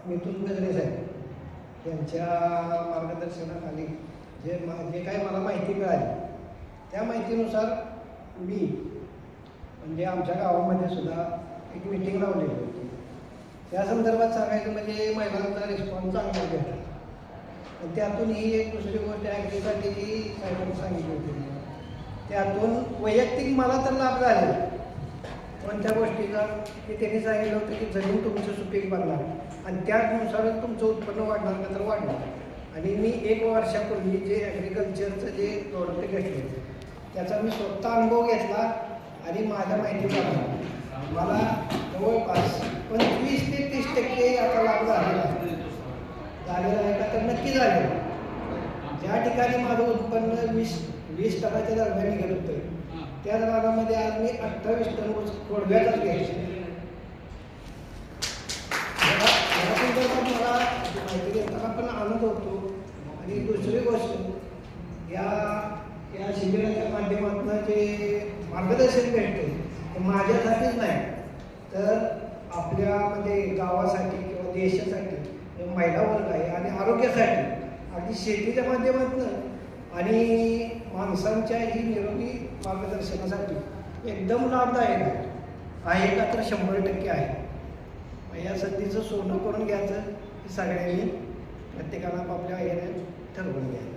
मिथुन गजरे साहेब यांच्या मार्गदर्शनाखाली जे काही मला माहिती मिळाली त्या माहितीनुसार मी म्हणजे आमच्या गावामध्ये सुद्धा एक मीटिंग लावलेली होती. त्या संदर्भात सांगायचं म्हणजे महिलांचा रिस्पॉन्स चांगला भेटला. आणि त्यातून ही एक दुसरी गोष्ट ॲग्रीसाठी जी साहेबांनी सांगितली होती त्यातून वैयक्तिक मला तर लाभ झालेला. कोणत्या गोष्टीचा की त्यांनी सांगितलं होतं की जमीन तुमचं सुपीक बनणार आणि त्यानुसारच तुमचं उत्पन्न वाढणार का तर वाढणार. आणि मी 1 वर्षापूर्वी जे ॲग्रिकल्चरचं जे प्रोडक्ट घेतले त्याचा मी स्वतः अनुभव घेतला आणि माझ्या माहितीप्रमाणे मला जवळपास 25 ते 30% याचा लाभ झालेला आहे का तर नक्की झालेला. ज्या ठिकाणी माझं उत्पन्न 20 टनाच्या दरम्यान निघत होतं त्या रानामध्ये आज मी 28 टन कोडव्याचाच घ्यायचे. मला माहिती घेताना पण आनंद होतो. आणि दुसरी गोष्ट या शिबिराच्या माध्यमातून जे मार्गदर्शन भेटते ते माझ्यासाठीच नाही तर आपल्यामध्ये गावासाठी किंवा देशासाठी महिला वर्ग आहे आणि आरोग्यासाठी अगदी शेतीच्या माध्यमातून आणि माणसांच्या ही निरोगी मार्गदर्शनासाठी एकदम लाभदायक आहे का तर 100% आहे. या संधीचं सोनं करून घ्यायचं हे सगळ्यांनी प्रत्येकाला आपल्या याने ठरवून घ्यायचं.